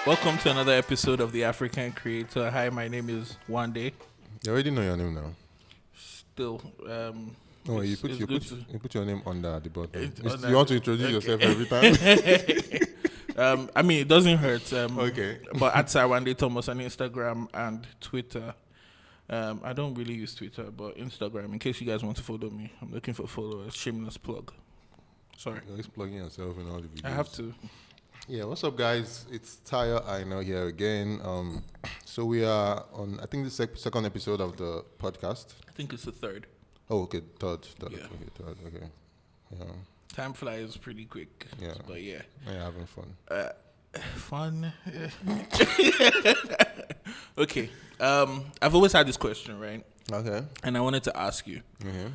Welcome to another episode of The African Creator. Hi, my name is Wande. You already know your name now. Still, No, you it's put your name under the button. under You want to introduce yourself every time? I mean, it doesn't hurt. Okay. But at Wande Thomas on Instagram and Twitter. I don't really use Twitter, but Instagram, in case you guys want to follow me. I'm looking for followers. Shameless plug. Sorry. You're always plugging yourself in all the videos. I have to. Yeah, what's up, guys? It's Aina here again. So we are on, I think, the second episode of the podcast. I think it's the third. Oh, okay, third. Yeah. Okay, third. Okay. Yeah. Time flies pretty quick. Yeah. But yeah. Yeah, having fun. Fun. Okay. I've always had this question, right? Okay. And I wanted to ask you. Mm-hmm.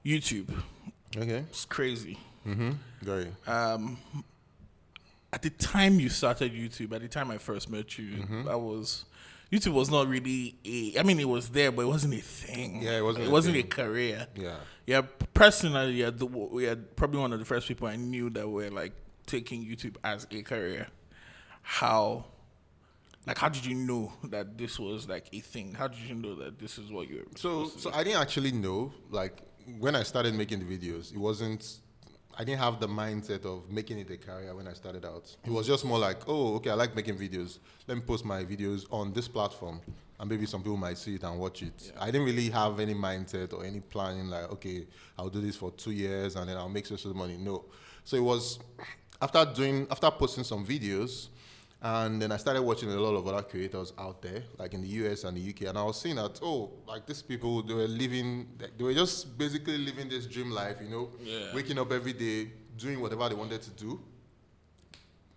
YouTube. Okay. It's crazy. Mm-hmm. Very. At the time you started YouTube, at the time I first met you, YouTube was not really it was there, but it wasn't a thing. Yeah, it wasn't. It wasn't a career. Yeah. Yeah, personally, we are probably one of the first people I knew that were like taking YouTube as a career. How did you know that this was like a thing? How did you know that this is what you're So I didn't actually know. Like when I started making the videos, I didn't have the mindset of making it a career when I started out. It was just more like, oh, okay, I like making videos. Let me post my videos on this platform, and maybe some people might see it and watch it. Yeah. I didn't really have any mindset or any planning like, okay, I'll do this for 2 years and then I'll make social money. No. So it was after posting some videos, and then I started watching a lot of other creators out there, like in the US and the UK, and I was seeing that, like these people, they were just basically living this dream life, waking up every day, doing whatever they wanted to do,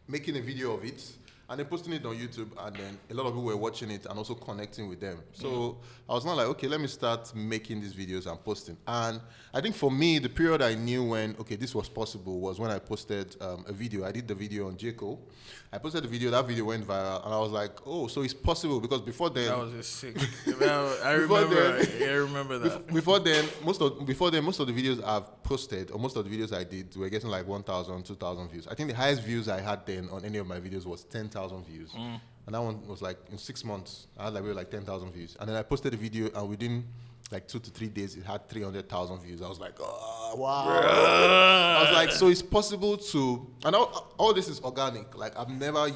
making a video of it, and then posting it on YouTube, and then a lot of people were watching it and also connecting with them. So I was not like, okay, let me start making these videos and posting. And I think for me, the period I knew when, okay, this was possible was when I posted a video. I did the video on J. Cole. I posted the video, that video went viral, and I was like, oh, so it's possible, because before then... That was just sick. I remember that. Before then, most of the videos I've posted, or most of the videos I did, were getting like 1,000, 2,000 views. I think the highest views I had then on any of my videos was 10,000 views. And that one was like, in 6 months, I had like 10,000 views. And then I posted the video, and within like 2 to 3 days, it had 300,000 views. I was like, oh, wow. I was like, so it's possible to, and all this is organic. Like I've never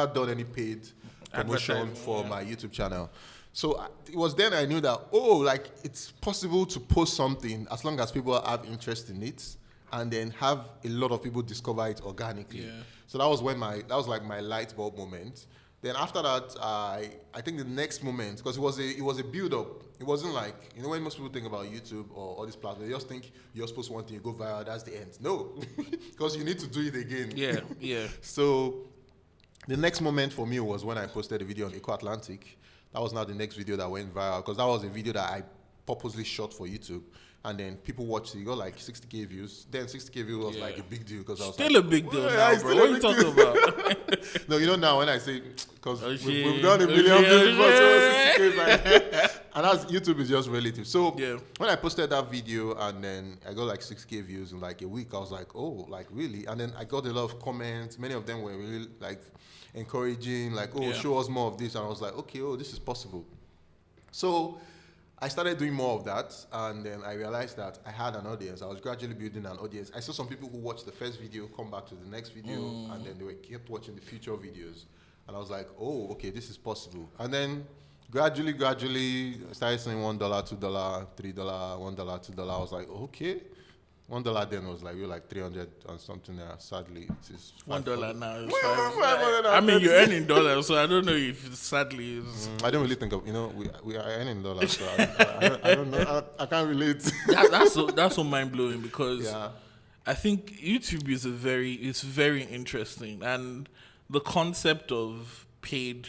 done any paid promotion for my YouTube channel. So it was then I knew that, like it's possible to post something as long as people have interest in it, and then have a lot of people discover it organically. Yeah. So that was like my light bulb moment. Then after that, I think the next moment, because it was a build up. It wasn't like, when most people think about YouTube or all these platforms, they just think you're supposed to one thing, you go viral, that's the end. No, because you need to do it again. Yeah, yeah. So the next moment for me was when I posted a video on Eco Atlantic. That was now the next video that went viral, because that was a video that I purposely shot for YouTube. And then people watched it. It got like 60K views. Then 60K views was like a big deal, because I was still a big deal now, bro. What are you talking about? No, now when I say, because we've done a million views before, so 60K is like, and that's, YouTube is just relative. So when I posted that video and then I got like 6K views in like a week, I was like, oh, like really? And then I got a lot of comments. Many of them were really like encouraging, like, show us more of this. And I was like, okay, this is possible. So I started doing more of that, and then I realized that I had an audience. I was gradually building an audience. I saw some people who watched the first video come back to the next video, and then they kept watching the future videos. And I was like, oh, okay, this is possible. And then gradually, I started saying $1, $2, $3, $1, $2. I was like, okay. $1 then was like, we were like 300 and something there. Sadly, it is $1 now. Is I mean, you're earning dollars, so I don't know if sadly is. I don't really think of, we are earning dollars, so I don't know. I can't relate. That's so mind blowing, because I think YouTube is it's very interesting, and the concept of paid,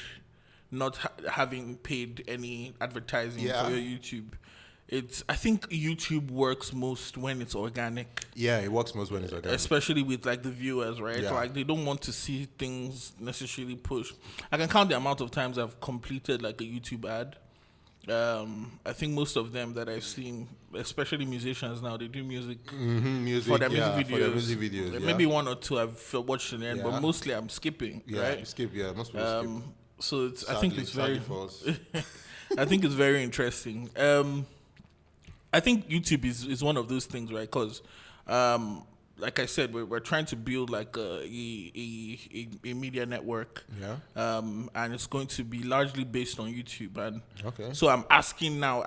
not having paid any advertising for your YouTube. I think YouTube works most when it's organic. Yeah, it works most when it's organic. Especially with like the viewers, right? Yeah. Like they don't want to see things necessarily pushed. I can count the amount of times I've completed like a YouTube ad. I think most of them that I've seen especially musicians now, they do music, Music, for their music yeah, videos. for their music videos. Yeah. Maybe one or two I've watched in the end, but Yeah. mostly I'm skipping. Yeah, Right? you skip. Yeah, most people skip. So it's, I Sadly, think it's sadly very, for us. I think it's very interesting. I think YouTube is one of those things, right? Because, like I said, we're trying to build like a media network. Yeah. And it's going to be largely based on YouTube. And Okay. so I'm asking now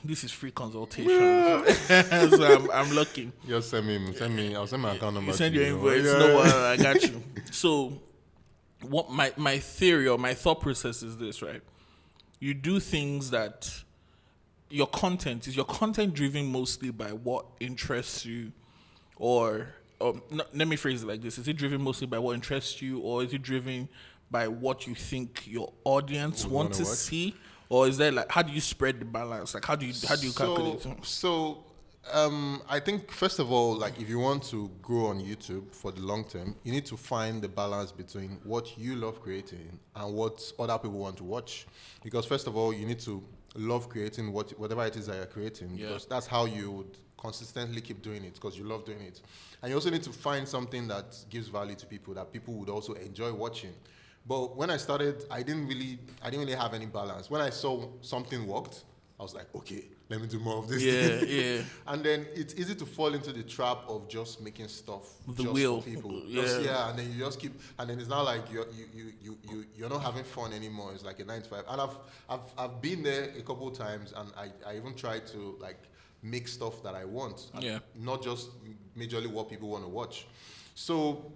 this is free consultation. So I'm looking. Just send me. I'll send my account number. You send to your you. invoice. Yeah. No, I got you. So, what my theory or my thought process is this, right? You do things that your content driven mostly by what interests you, or no, let me phrase it like this: is it driven mostly by what interests you, or is it driven by what you think your audience Would want wanna to watch? see, or is there like how do you spread the balance? Like how do you calculate? So, I think first of all, like if you want to grow on YouTube for the long term, you need to find the balance between what you love creating and what other people want to watch. Because first of all, you need to love creating whatever it is that you're creating, because that's how you would consistently keep doing it, because you love doing it. And you also need to find something that gives value to people, that people would also enjoy watching. But when I started, I didn't really have any balance. When I saw something worked, I was like, okay, let me do more of this. Yeah. And then it's easy to fall into the trap of just making stuff The just wheel. for people. Yeah. And then you just keep, and then it's not like you're not having fun anymore. It's like a 9 to 5. And I've been there a couple of times, and I even tried to like make stuff that I want, not just majorly what people want to watch. So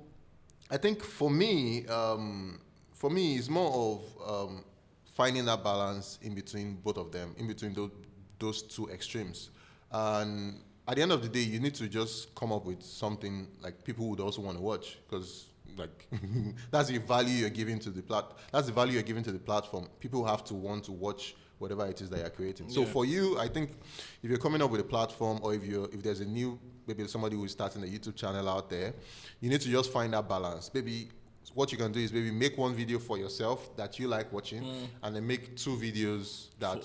I think for me, it's more of finding that balance in between both of them, in between those two extremes. And at the end of the day, you need to just come up with something like people would also want to watch, because like that's the value you're giving to the platform. People have to want to watch whatever it is that you're creating. So for you, I think if you're coming up with a platform, or if there's maybe somebody who is starting a YouTube channel out there, you need to just find that balance. Maybe what you can do is maybe make one video for yourself that you like watching, and then make 2 videos that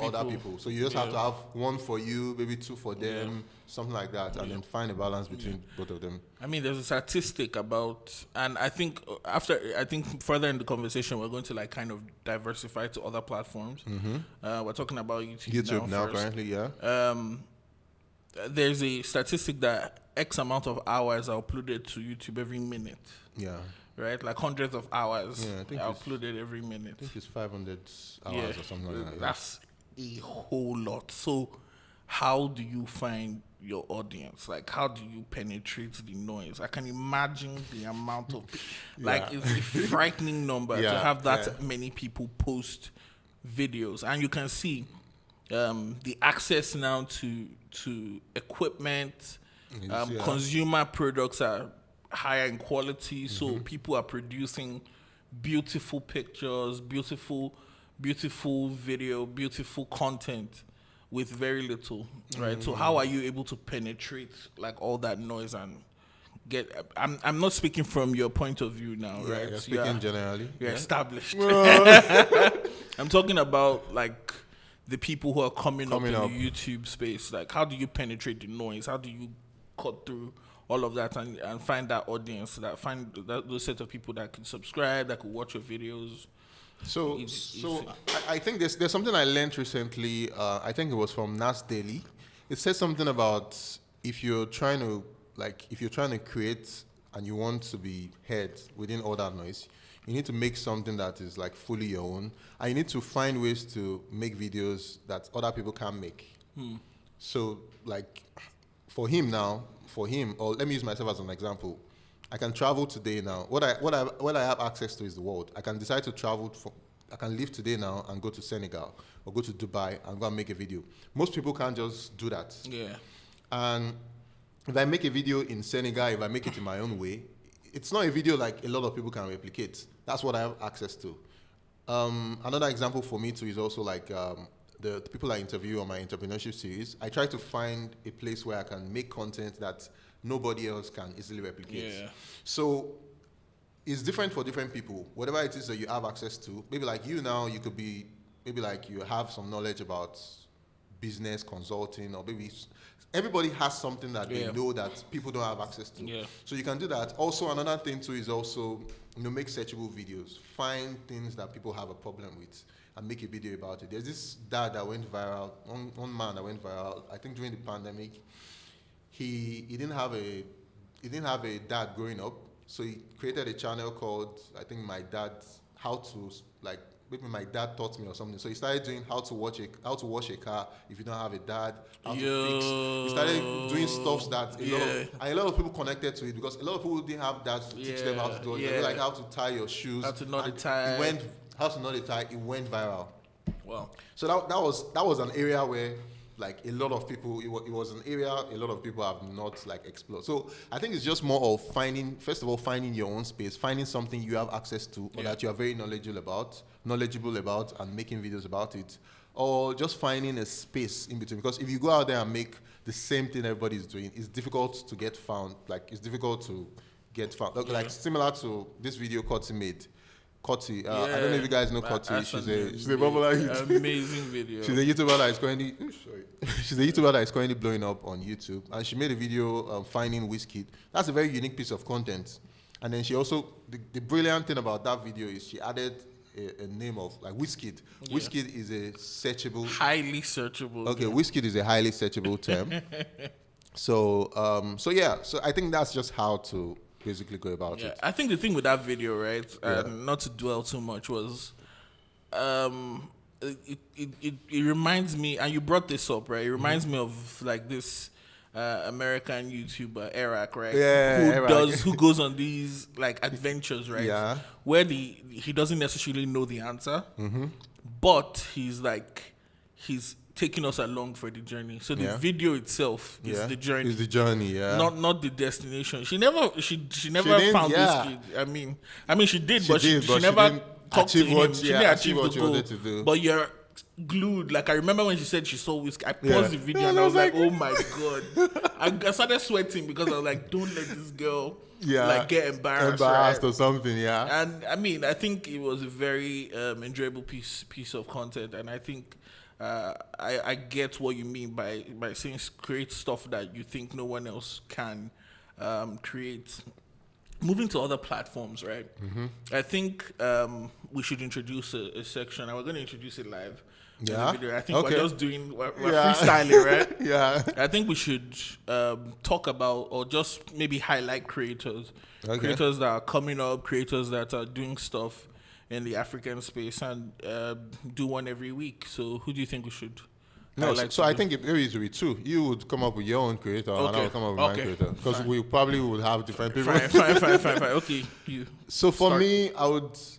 other people. So you just have to have one for you, maybe 2 for them, something like that, and then find a balance between both of them. I mean, there's a statistic about, and I think further in the conversation, we're going to like kind of diversify to other platforms. We're talking about YouTube now first. currently, yeah. There's a statistic that X amount of hours are uploaded to YouTube every minute. Yeah. Right, like hundreds of hours I think are uploaded every minute. I think it's 500 hours or something like that. Yeah. That's a whole lot. So, how do you find your audience? Like, how do you penetrate the noise? I can imagine the amount of, it's a frightening number to have that many people post videos, and you can see the access now to equipment, consumer products are higher in quality, so people are producing beautiful pictures, beautiful video, beautiful content with very little, right? So how are you able to penetrate like all that noise and get? I'm not speaking from your point of view now, right? You're speaking generally. You're established. I'm talking about like the people who are coming up in the YouTube space. Like, how do you penetrate the noise? How do you cut through all of that and find that audience, those set of people that can subscribe, that could watch your videos? So I think there's something I learned recently. I think it was from Nas Daily. It says something about if you're trying to create and you want to be heard within all that noise, you need to make something that is like fully your own, and you need to find ways to make videos that other people can't make. So like for him, or let me use myself as an example. I can travel today now. What I have access to is the world. I can decide to travel. I can leave today now and go to Senegal or go to Dubai and go and make a video. Most people can't just do that. Yeah. And if I make a video in Senegal, if I make it in my own way, it's not a video like a lot of people can replicate. That's what I have access to. Another example for me too is also like the people I interview on my entrepreneurship series. I try to find a place where I can make content that nobody else can easily replicate. Yeah. So it's different for different people. Whatever it is that you have access to, maybe like you now, you could be, maybe like you have some knowledge about business consulting, or maybe everybody has something that they know that people don't have access to. Yeah. So you can do that. Also, another thing too is also, make searchable videos. Find things that people have a problem with and make a video about it. There's this dad that went viral, one man that went viral, I think during the pandemic. He didn't have a dad growing up, so he created a channel called, I think, My Dad, maybe My Dad Taught Me or something. So he started doing how to wash a car if you don't have a dad, how to fix. He started doing stuff that a lot of people connected to it, because a lot of people didn't have dads to teach them how to do it. They were like how to tie your shoes, how to knot a tie. How to knot a tie. It went viral. Wow. So that was an area where, like, a lot of people, it was an area a lot of people have not, like, explored. So I think it's just more of finding your own space, finding something you have access to, or that you are very knowledgeable about, and making videos about it, or just finding a space in between. Because if you go out there and make the same thing everybody's doing, it's difficult to get found. Like, similar to this video Kotsi made. Kotsi, I don't know if you guys know Kotsi. She's a popular amazing video. She's a YouTuber that is currently she's a YouTuber that is currently blowing up on YouTube, and she made a video finding Wizkid. That's a very unique piece of content. And then she also, the brilliant thing about that video is she added a name of, like, Wizkid. Yeah. Wizkid is a highly searchable. Okay, Wizkid is a highly searchable term. So I think that's just how to basically go about it. I think the thing with that video, right, not to dwell too much, was it reminds me, and you brought this up, right? It reminds me of, like, this American YouTuber Eric, right? Who goes on these, like, adventures, right? Yeah. Where he doesn't necessarily know the answer, but he's taking us along for the journey. So the video itself is the journey. It's the journey, not the destination. She never found this kid. I mean, she did, but she never talked to him. She didn't achieve the goal. To do. But you're glued. Like, I remember when she said she saw Wizkid, I paused the video and I was like, oh my God. I started sweating because I was like, don't let this girl get embarrassed or something, And I mean, I think it was a very enjoyable piece of content, and I think I get what you mean by saying create stuff that you think no one else can create. Moving to other platforms, right? I think we should introduce a section, and we're going to introduce it live. Yeah. Video. I think we're just we're freestyling, right? Yeah. I think we should talk about, or just maybe highlight creators. Okay. Creators that are coming up, creators that are doing stuff in the African space, and do one every week. So who do you think we should? So I think it is with two. You would come up with your own creator, and I would come up with my creator, because we probably would have different people. Fine. Okay, you. So for me, I would say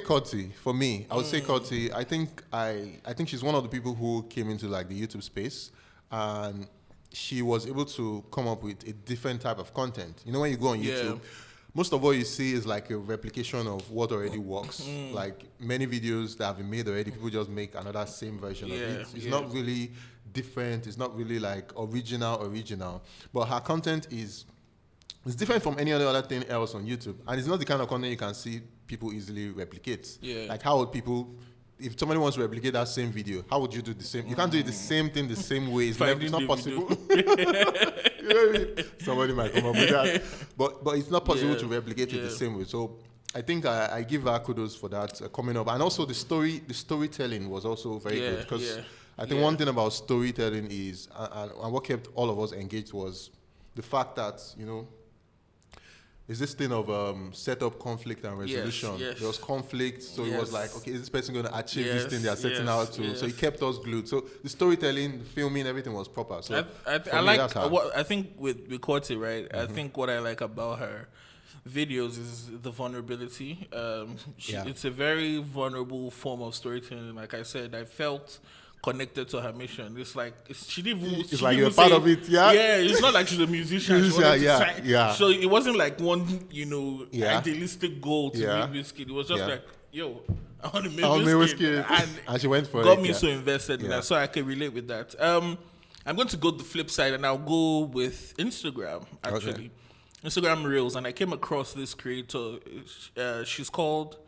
Kotsi. For me, I would say Kotsi. I think she's one of the people who came into, like, the YouTube space, and she was able to come up with a different type of content. You know, when you go on YouTube, most of what you see is like a replication of what already works. Like, many videos that have been made already, people just make another same version of it. It's not really different. It's not really, like, original. But her content is different from any other thing else on YouTube. And it's not the kind of content you can see people easily replicate. Yeah. Like, how would people... If somebody wants to replicate that same video, how would you do the same? You can't do it the same thing the same way. It's not possible. Somebody might come up with that, but it's not possible to replicate it the same way. So I think I give her kudos for that coming up, and also the storytelling was also very good, because I think one thing about storytelling is, and what kept all of us engaged, was the fact that, you know, is this thing of set up conflict and resolution. Yes. There was conflict, so it was like, okay, is this person going to achieve this thing they are setting out to? So it kept us glued. So the storytelling, the filming, everything was proper. So I think with Kotsi, right? I think what I like about her videos is the vulnerability. It's a very vulnerable form of storytelling. Like I said, I felt connected to her mission. It's like she didn't even. It's like you're part of it, yeah. Yeah, it's not like she's a musician. So it wasn't like one, idealistic goal to make Wizkid. It was just like, yo, I want to make Wizkid, and she went for it. Got me so invested in that, so I can relate with that. I'm going to go the flip side, and I'll go with Instagram actually. Instagram Reels, and I came across this creator. She's called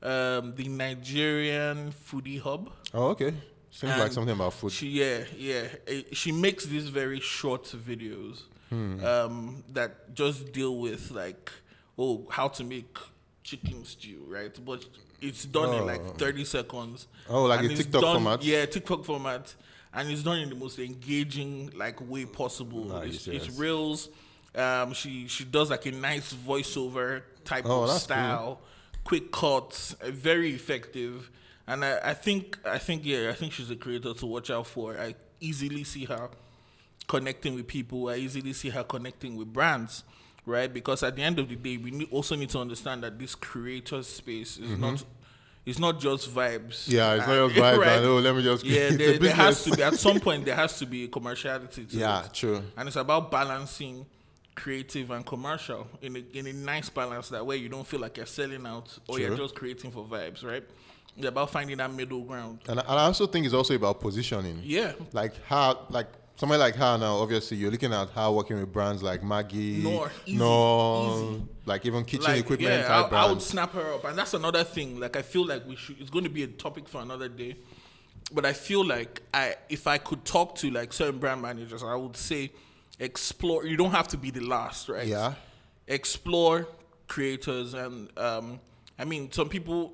the Nigerian Foodie Hub. Oh, okay. Seems like something about food. She makes these very short videos that just deal with like, how to make chicken stew, right? But it's done in like 30 seconds. Oh, like a TikTok format? Yeah, TikTok format. And it's done in the most engaging like way possible. Nice, it's reels. She does like a nice voiceover type of style, cool. Quick cuts, very effective. And I think she's a creator to watch out for. I easily see her connecting with people. I easily see her connecting with brands, right? Because at the end of the day, we also need to understand that this creator space is it's not just vibes. Yeah, it's not just vibes. Right? Let me just there has to be at some point there has to be a commerciality to it. Yeah, true. And it's about balancing creative and commercial in a nice balance, that way you don't feel like you're selling out or you're just creating for vibes, right? It's about finding that middle ground. And I also think it's also about positioning. Yeah. Like somewhere like her now, obviously you're looking at her working with brands like Maggie, easy. Like even kitchen equipment type brands. I would snap her up. And that's another thing. Like I feel like it's going to be a topic for another day. But I feel like if I could talk to like certain brand managers, I would say explore. You don't have to be the last, right? Yeah. Explore creators. And I mean, some people,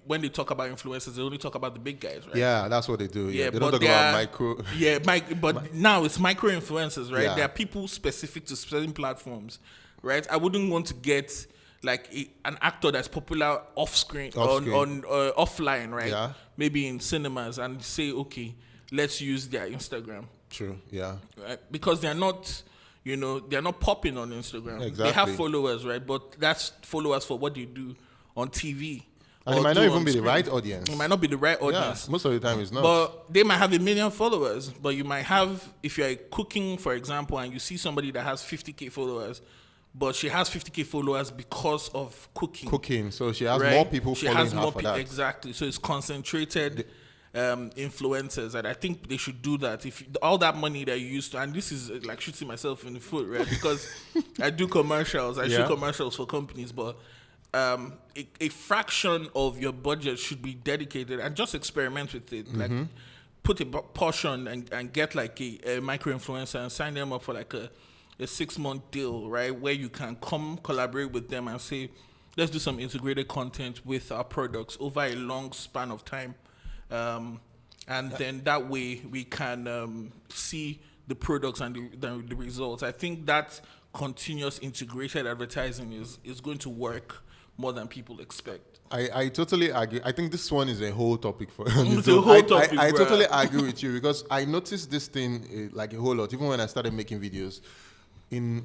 when they talk about influencers, they only talk about the big guys, right? Yeah, that's what they do. Yeah, they don't talk about micro. Yeah, but now it's micro influencers, right? Yeah. There are people specific to certain platforms, right? I wouldn't want to get like an actor that's popular off screen. On offline, right? Yeah. Maybe in cinemas, and say, okay, let's use their Instagram. True. Yeah. Right? Because they're not. They're not popping on Instagram. Exactly. They have followers, right? But that's followers for what they do on TV. And it might not even be the right audience. It might not be the right audience. Yeah, most of the time it's not. But they might have 1 million followers. But you might have, if you're cooking, for example, and you see somebody that has 50K followers, but she has 50K followers because of cooking. So she has more people following her for that. Exactly. So it's concentrated influencers. And I think they should do that. If all that money that you used to, and this is like shooting myself in the foot, right? Because I do commercials. I shoot commercials for companies, but a fraction of your budget should be dedicated, and just experiment with it. Like put a portion and get like a micro influencer and sign them up for like a 6-month deal, right? Where you can come collaborate with them and say, let's do some integrated content with our products over a long span of time. And then that way we can see the products and the results. I think that continuous integrated advertising is going to work more than people expect. I totally agree. I think this one is a whole topic for it's a whole topic. I totally agree with you, because I noticed this thing like a whole lot. Even when I started making videos,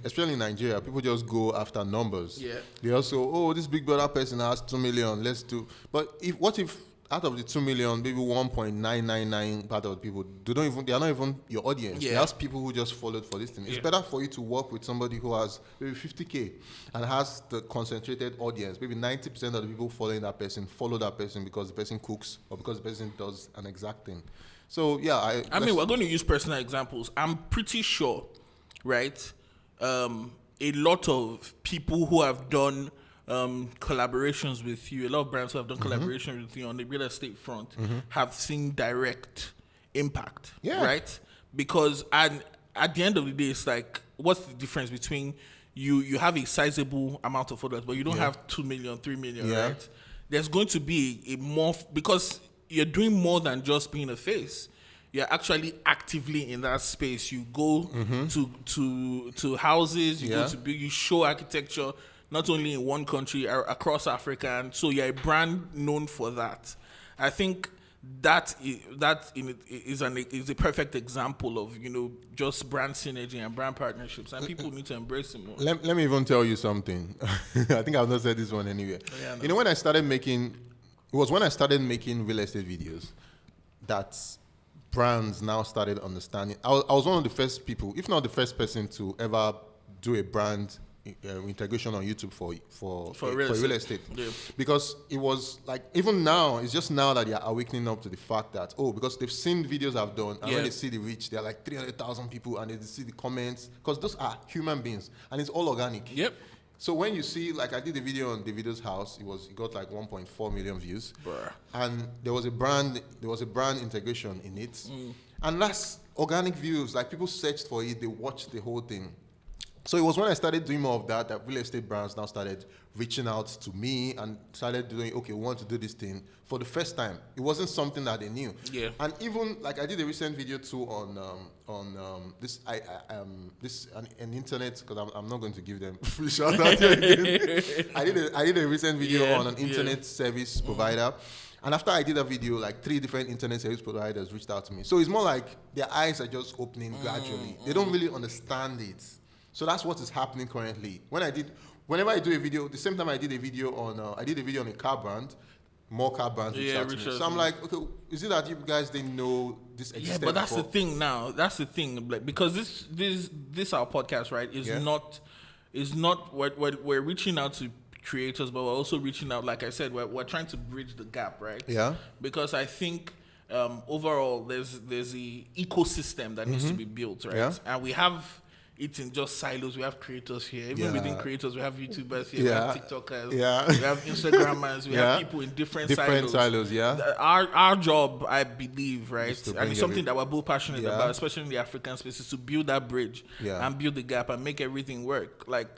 especially in Nigeria, people just go after numbers. Yeah. They also, this Big Brother person has 2 million, let's do. But what if out of the 2 million, maybe 1.999 part of the people they are not even your audience. Yeah. That's people who just followed for this thing. It's better for you to work with somebody who has maybe 50K and has the concentrated audience. Maybe 90% of the people following that person follow that person because the person cooks or because the person does an exact thing. So yeah, I mean, we're going to use personal examples. I'm pretty sure, right? A lot of people who have done collaborations with you, a lot of brands who have done collaborations with you on the real estate front have seen direct impact, right? Because at the end of the day, it's like, what's the difference between you have a sizable amount of followers, but you don't have 2 million, 3 million, right? There's going to be a more, because you're doing more than just being a face. You're actually actively in that space. You go to houses, you show architecture, not only in one country, across Africa, and so you're a brand known for that. I think that is a perfect example of just brand synergy and brand partnerships, and people need to embrace it more. Let me even tell you something. I think I've not said this one anywhere. Yeah, no. When I started making real estate videos that brands now started understanding. I was one of the first people, if not the first person, to ever do a brand integration on YouTube for real estate. Yeah. Because it was like, even now, it's just now that they are awakening up to the fact that, because they've seen videos I've done, and when they see the reach, they're like 300,000 people, and they see the comments, because those are human beings, and it's all organic. Yep. So when you see, like, I did a video on Davido's house, it got like 1.4 million views. Bruh. And there was a brand integration in it. And that's organic views. Like, people searched for it, they watched the whole thing. So it was when I started doing more of that real estate brands now started reaching out to me and started doing, okay, we want to do this thing for the first time. It wasn't something that they knew. Yeah. And even, like, I did a recent video too on an internet, because I'm not going to give them free shout out here again. I did a recent video on an internet service provider. And after I did a video, like 3 different internet service providers reached out to me. So it's more like their eyes are just opening gradually. They don't really understand it. So that's what is happening currently. Whenever I do a video, the same time I did a video on a car brand, more car brands reached out to me. So I'm like, okay, is it that you guys didn't know this existed? Yeah, but that's the thing now. That's the thing, like, because this our podcast, right? Is not we're reaching out to creators, but we're also reaching out. Like I said, we're trying to bridge the gap, right? Yeah. Because I think overall there's the ecosystem that needs to be built, right? Yeah. And we have. It's in just silos. We have creators here. Even within creators, we have YouTubers here. We have TikTokers. We have Instagrammers. We have people in different silos. Our job, I believe, right, and it's something that we're both passionate about, especially in the African space, is to build that bridge and build the gap and make everything work. Like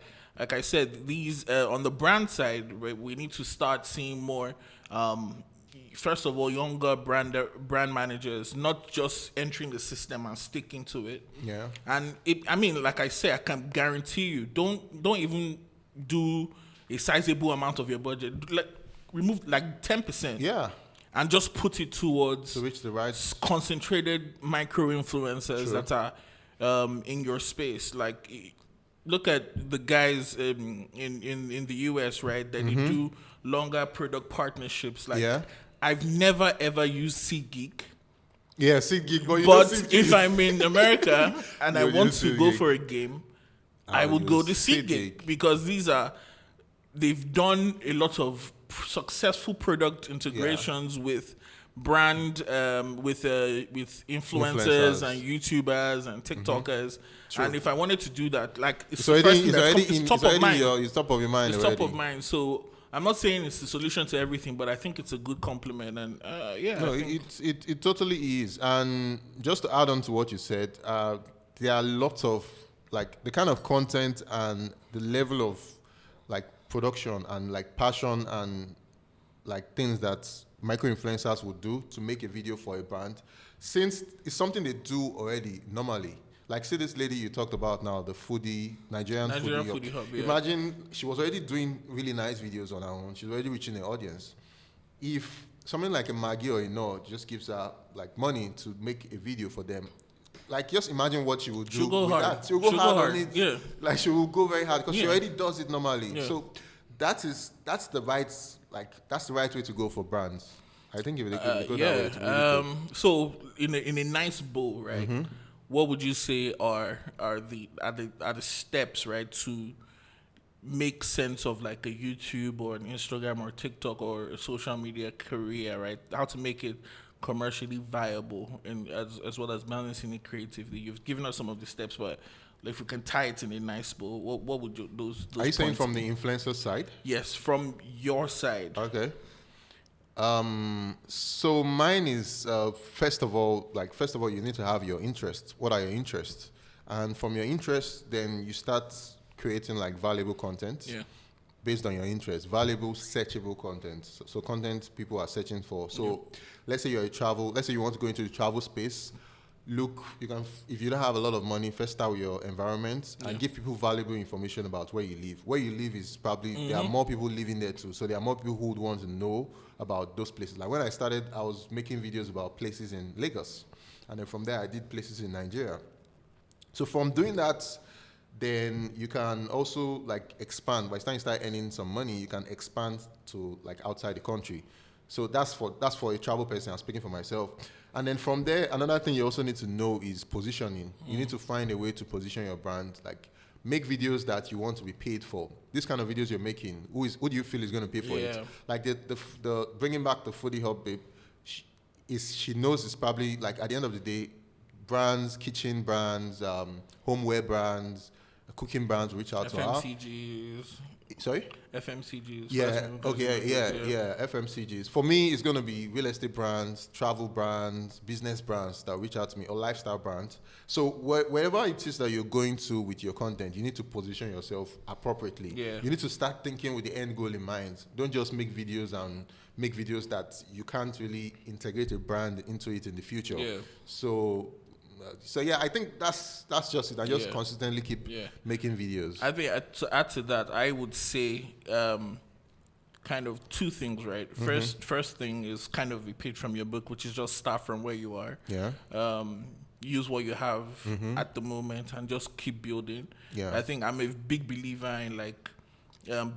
I said, these on the brand side, right, we need to start seeing more. First of all, younger brand managers, not just entering the system and sticking to it. Yeah. And like I say, I can guarantee you, don't even do a sizable amount of your budget. Like, remove like 10%. Yeah. And just put it towards to reach the right concentrated micro influencers that are in your space. Like, look at the guys in the US, right? That they do longer product partnerships. Like. Yeah. I've never ever used SeatGeek. Yeah, SeatGeek, but if I'm in America and I want to go for a game, I would go to SeatGeek because they've done a lot of successful product integrations with brand, with influencers and YouTubers and TikTokers. And if I wanted to do that, like it's top of mind. It's top of your mind. It's top of mind. So. I'm not saying it's the solution to everything, but I think it's a good compliment, and No, it totally is. And just to add on to what you said, there are lots of like the kind of content and the level of like production and like passion and like things that micro influencers would do to make a video for a brand, since it's something they do already normally. Like, see this lady you talked about now, the Nigerian Foodie Hub. Yeah. Imagine she was already doing really nice videos on her own. She's already reaching the audience. If something like a Maggie or a No just gives her like money to make a video for them, like just imagine what she would do. She'll go hard. She'll go hard on it. Yeah. Like she will go very hard because she already does it normally. Yeah. So that's the right way to go for brands. I think if they could go that way, it's really cool. So in a nice bowl, right? What would you say are the steps, right, to make sense of like a YouTube or an Instagram or TikTok or a social media career, right? How to make it commercially viable and as well as balancing it creatively. You've given us some of the steps, but if we can tie it in a nice bow, what would those are you saying from the influencer side? Yes, from your side. Okay. So mine is first of all, you need to have your interests. What are your interests? And from your interests, then you start creating like valuable content. Yeah. Based on your interests, valuable, searchable content. So content people are searching for. So let's say you want to go into the travel space. Look, if you don't have a lot of money, first start with your environment and give people valuable information about where you live. Where you live is probably, there are more people living there too. So there are more people who would want to know about those places. Like when I started, I was making videos about places in Lagos. And then from there, I did places in Nigeria. So from doing that, then you can also like expand. By the time you start earning some money, you can expand to like outside the country. So that's for a travel person. I'm speaking for myself. And then from there, another thing you also need to know is positioning. You need to find a way to position your brand. Like make videos that you want to be paid for. This kind of videos you're making, who do you feel is going to pay for it? Like the bringing back the Foodie Hub babe, she knows it's probably like at the end of the day, brands, kitchen brands, homeware brands, cooking brands reach out to her. FMCGs. Sorry? FMCGs. Yeah, okay, yeah, FMCGs. For me, it's going to be real estate brands, travel brands, business brands that reach out to me, or lifestyle brands. So wherever it is that you're going to with your content, you need to position yourself appropriately. Yeah. You need to start thinking with the end goal in mind. Don't just make videos that you can't really integrate a brand into it in the future. Yeah. So yeah, I think that's just it. I just consistently keep making videos. I think to add to that, I would say kind of two things, right? First thing is kind of a page from your book, which is just start from where you are. Yeah. Use what you have at the moment and just keep building. Yeah. I think I'm a big believer in like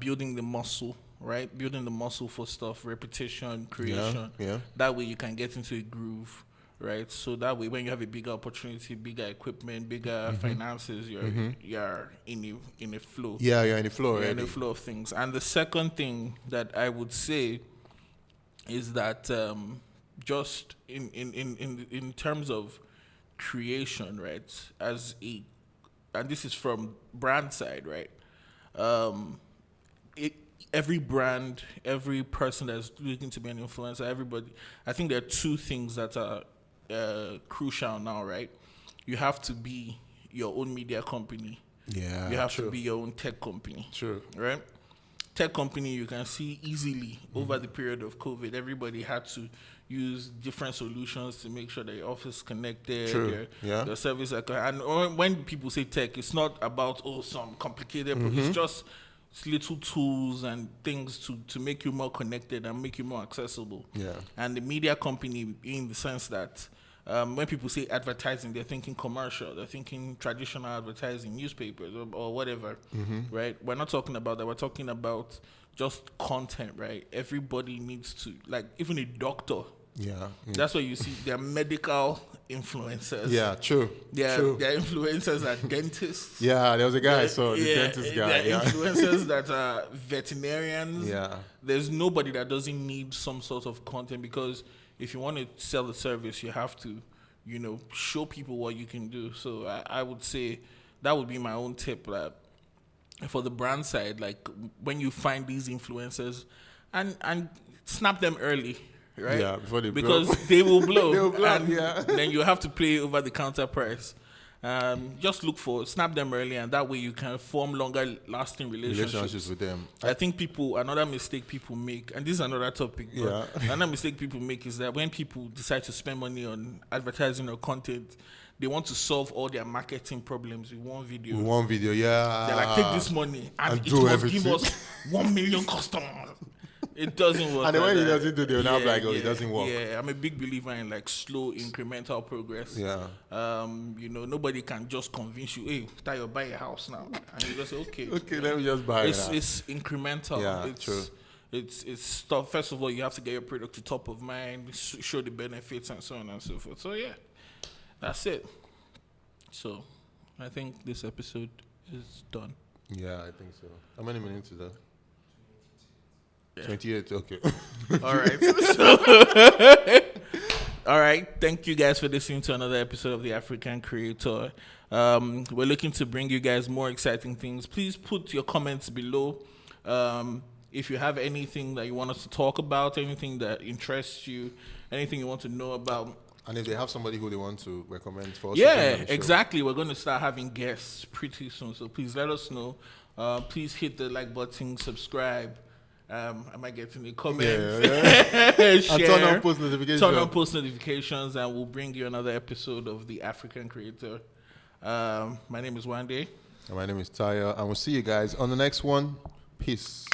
building the muscle, right? Building the muscle for stuff, repetition, creation. Yeah. That way you can get into a groove. Right, so that way, when you have a bigger opportunity, bigger equipment, bigger finances, you're in a flow. Yeah, you're in a flow. You're in a flow of things. And the second thing that I would say is that just in terms of creation, right, and this is from brand side, right, every brand, every person that's looking to be an influencer, everybody, I think there are two things that are crucial now, right? You have to be your own media company. Yeah. You have to be your own tech company. True. Right? Tech company, you can see easily over the period of COVID, everybody had to use different solutions to make sure their office connected, their service. And when people say tech, it's not about, some complicated, it's just little tools and things to make you more connected and make you more accessible. Yeah. And the media company, in the sense that when people say advertising, they're thinking commercial, they're thinking traditional advertising, newspapers or whatever, right? We're not talking about that. We're talking about just content, right? Everybody needs to, like, even a doctor. Yeah. That's what you see. They're medical influencers. Yeah, true. They're influencers at dentists. Yeah, there was a guy I saw, the dentist guy. They're influencers that are veterinarians. Yeah. There's nobody that doesn't need some sort of content, because if you want to sell a service, you have to, show people what you can do. So I would say that would be my own tip, that for the brand side, like when you find these influencers and snap them early. Right? Yeah, before they because blow. They will blow. They will blow, and yeah. Then you have to pay over the counter price. Just snap them early, and that way you can form longer lasting relationships with them. I think another mistake people make, and this is another topic, but another mistake people make is that when people decide to spend money on advertising or content, they want to solve all their marketing problems with one video. Yeah. They're like, take this money and it do must everything. give us 1 million customers. It doesn't work. And then when like it that. doesn't do, they'll now be like, it doesn't work. Yeah, I'm a big believer in like slow incremental progress. Yeah. Nobody can just convince you, hey, Tayo, buy a house now. And you just say, okay. Okay, let me just buy it. It's incremental. Yeah, true. It's stuff. First of all, you have to get your product to top of mind, show the benefits and so on and so forth. So yeah, that's it. So I think this episode is done. Yeah, I think so. How many minutes is that? 28, okay. All right. All right. Thank you guys for listening to another episode of The African Creator. We're looking to bring you guys more exciting things. Please put your comments below. If you have anything that you want us to talk about, anything that interests you, anything you want to know about. And if they have somebody who they want to recommend for us. Yeah, exactly. We're going to start having guests pretty soon. So please let us know. Please hit the like button, subscribe. I might get in the comments. Yeah. Share, and turn on post notifications. And we'll bring you another episode of The African Creator. My name is Wande. And my name is Taya. And we'll see you guys on the next one. Peace.